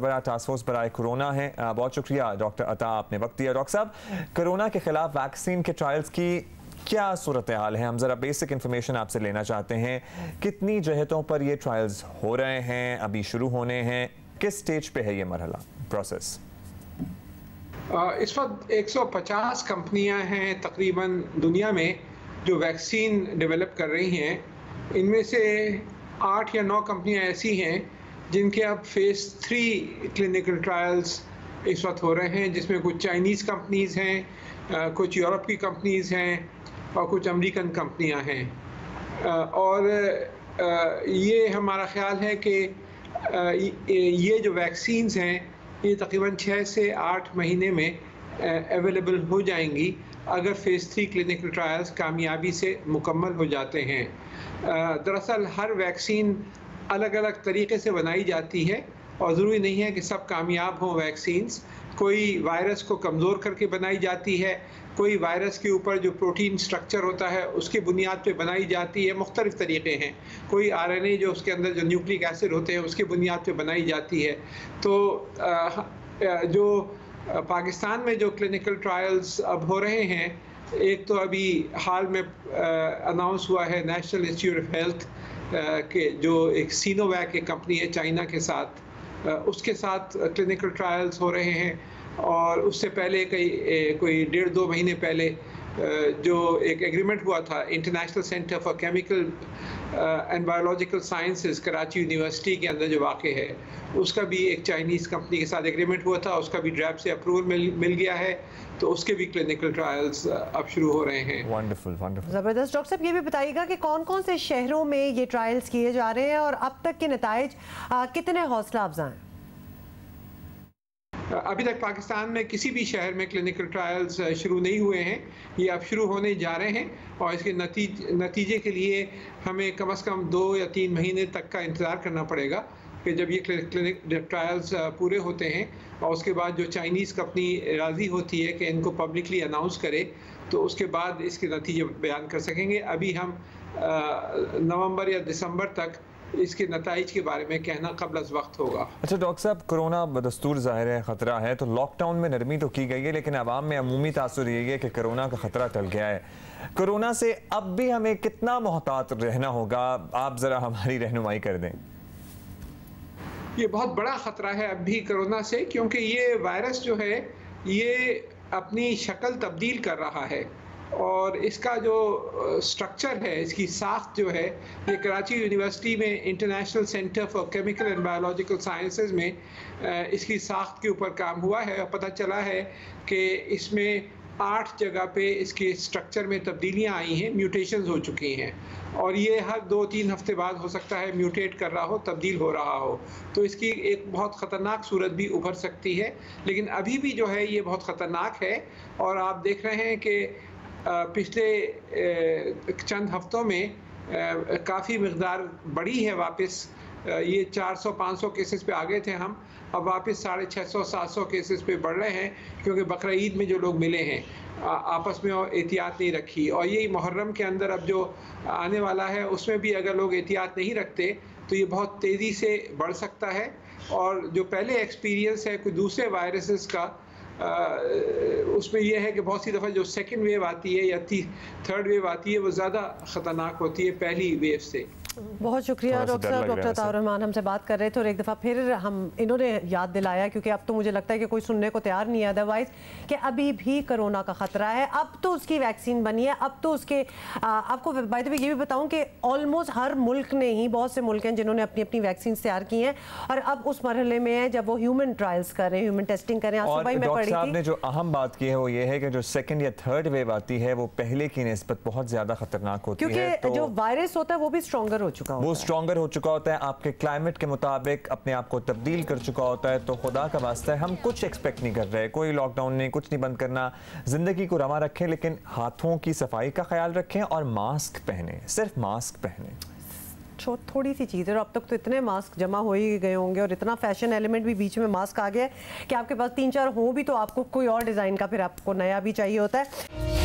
बड़ा task force बराए corona है। बहुत शुक्रिया डॉक्टर अता, आपने वक्त दिया। डॉक्टर साहब, कोरोना के खिलाफ वैक्सीन के ट्रायल्स की क्या सूरत हाल है? हम ज़रा बेसिक इन्फॉर्मेशन आपसे लेना चाहते हैं। कितनी जगहों पर ये ट्रायल्स हो रहे हैं, अभी शुरू होने हैं, किस स्टेज पे है ये मरहला प्रोसेस? इस वक्त 150 कंपनियां हैं तकरीबन दुनिया में जो वैक्सीन डेवलप कर रही हैं। इनमें से 8 या 9 कंपनियां ऐसी हैं जिनके अब फेज़ 3 क्लिनिकल ट्रायल्स इस वक्त हो रहे हैं, जिसमें कुछ चाइनीज़ कंपनीज़ हैं, कुछ यूरोप की कंपनीज़ हैं और कुछ अमेरिकन कंपनियां हैं। और ये हमारा ख्याल है कि ये जो वैक्सीन्स हैं ये तकरीबन 6 से 8 महीने में अवेलेबल हो जाएंगी अगर फेज़ 3 क्लिनिकल ट्रायल्स कामयाबी से मुकम्मल हो जाते हैं। दरअसल हर वैक्सीन अलग अलग तरीके से बनाई जाती है और ज़रूरी नहीं है कि सब कामयाब हों वैक्सीन्स। कोई वायरस को कमज़ोर करके बनाई जाती है, कोई वायरस के ऊपर जो प्रोटीन स्ट्रक्चर होता है उसकी बुनियाद पे बनाई जाती है। मुख्तलिफ़ तरीक़े हैं। कोई RNA जो उसके अंदर जो न्यूक्लिक एसिड होते हैं उसकी बुनियाद पे बनाई जाती है। तो जो पाकिस्तान में जो क्लिनिकल ट्रायल्स अब हो रहे हैं, एक तो अभी हाल में अनाउंस हुआ है नेशनल इंस्टीट्यूट ऑफ हेल्थ के जो एक सीनोवैक एक कंपनी है चाइना के साथ, उसके साथ क्लिनिकल ट्रायल्स हो रहे हैं। और उससे पहले कोई 1.5-2 महीने पहले जो एक एग्रीमेंट हुआ था international centre for chemical and biological sciences Karachi university के अंदर जो वाक़ है, उसका भी एक चाइनीज़ कंपनी के साथ एग्रीमेंट हुआ था। उसका भी ड्रैफ्ट से अप्रूवल मिल गया है, तो उसके भी क्लिनिकल ट्रायल्स अब शुरू हो रहे हैं। वंडरफुल वंडरफुल, ज़बरदस्त। डॉक्टर साहब, ये भी बताइएगा कि कौन कौन से शहरों में ये ट्रायल्स किए जा रहे हैं और अब तक के नताइज कितने हौसला अफजा हैं? अभी तक पाकिस्तान में किसी भी शहर में क्लिनिकल ट्रायल्स शुरू नहीं हुए हैं। ये अब शुरू होने जा रहे हैं और इसके नतीजे के लिए हमें कम से कम 2 या 3 महीने तक का इंतज़ार करना पड़ेगा कि जब ये क्लिनिक ट्रायल्स पूरे होते हैं और उसके बाद जो चाइनीज़ कंपनी राज़ी होती है कि इनको पब्लिकली अनाउंस करे, तो उसके बाद इसके नतीजे बयान कर सकेंगे। अभी हम नवंबर या दिसंबर तक इसके नताइज के बारे में कहना कबल अज़ वक्त होगा। अच्छा डॉक्टर साहब, कोरोना बदस्तूर ज़ाहिर है ख़तरा है, तो लॉकडाउन में नरमी तो की गई है, लेकिन आवाम में अमूमी तासुर यही है कि कोरोना का ख़तरा टल गया है। कोरोना से अब भी हमें कितना मोहतात रहना होगा, आप ज़रा हमारी रहनुमाई कर दें। ये बहुत बड़ा ख़तरा है अब भी कोरोना से, क्योंकि ये वायरस जो है ये अपनी शक्ल तब्दील कर रहा है और इसका जो स्ट्रक्चर है, इसकी साख्त जो है, ये कराची यूनिवर्सिटी में international centre for chemical and biological sciences में इसकी साख्त के ऊपर काम हुआ है और पता चला है कि इसमें 8 जगह पे इसके स्ट्रक्चर में तब्दीलियां आई हैं, म्यूटेशंस हो चुकी हैं और ये हर 2-3 हफ्ते बाद हो सकता है म्यूटेट कर रहा हो, तब्दील हो रहा हो। तो इसकी एक बहुत ख़तरनाक सूरत भी उभर सकती है, लेकिन अभी भी जो है ये बहुत ख़तरनाक है। और आप देख रहे हैं कि पिछले चंद हफ्तों में काफ़ी मकदार बढ़ी है वापस। ये 400-500 केसेस पे आ गए थे हम, अब वापस 650-700 केसेस पे बढ़ रहे हैं, क्योंकि बकरा ईद में जो लोग मिले हैं आपस में और एहतियात नहीं रखी। और यही मुहर्रम के अंदर अब जो आने वाला है उसमें भी अगर लोग एहतियात नहीं रखते तो ये बहुत तेज़ी से बढ़ सकता है। और जो पहले एक्सपीरियंस है कोई दूसरे वायरसेस का, उसमें यह है कि बहुत सी दफ़ा जो सेकंड वेव आती है या थर्ड वेव आती है वो ज़्यादा ख़तरनाक होती है पहली वेव से। बहुत शुक्रिया डॉक्टर साहब। डॉक्टर अताउर रहमान हमसे बात कर रहे थे और एक दफ़ा फिर इन्होंने याद दिलाया, क्योंकि अब तो मुझे लगता है कि कोई सुनने को तैयार नहीं है अदरवाइज़, कि अभी भी कोरोना का ख़तरा है। अब तो उसकी वैक्सीन बनी है, अब तो उसके आपको बाय द वे ये भी बताऊं कि ऑलमोस्ट हर मुल्क ने ही, बहुत से मुल्क हैं जिन्होंने अपनी अपनी वैक्सीन तैयार की हैं और अब उस मरहले में है जब वो ह्यूमन ट्रायल्स कर रहे हैं, ह्यूमन टेस्टिंग कर रहे हैं। और डॉक्टर साहब ने जो अहम बात की है वो ये है कि जो सेकंड या थर्ड वेव आती है वो पहले की निस्बत बहुत ज़्यादा खतरनाक होती है, क्योंकि जो वायरस होता है वो भी स्ट्रॉन्गर हो चुका होता है, हो चुका होता है, आपके क्लाइमेट के मुताबिक अपने आप को तब्दील कर चुका होता है। तो खुदा का वास्ता है हम कुछ एक्सपेक्ट नहीं कर रहे, कोई लॉकडाउन नहीं, कुछ नहीं बंद करना, जिंदगी को रमा रखें, लेकिन हाथों की सफाई का ख्याल रखें और मास्क पहने, सिर्फ मास्क पहने। थोड़ी सी चीज़ है, अब तक तो इतने मास्क जमा हो ही गए होंगे और इतना फैशन एलिमेंट भी बीच में मास्क आ गया है कि आपके पास 3-4 हो भी तो आपको कोई और डिज़ाइन का फिर आपको नया भी चाहिए होता है।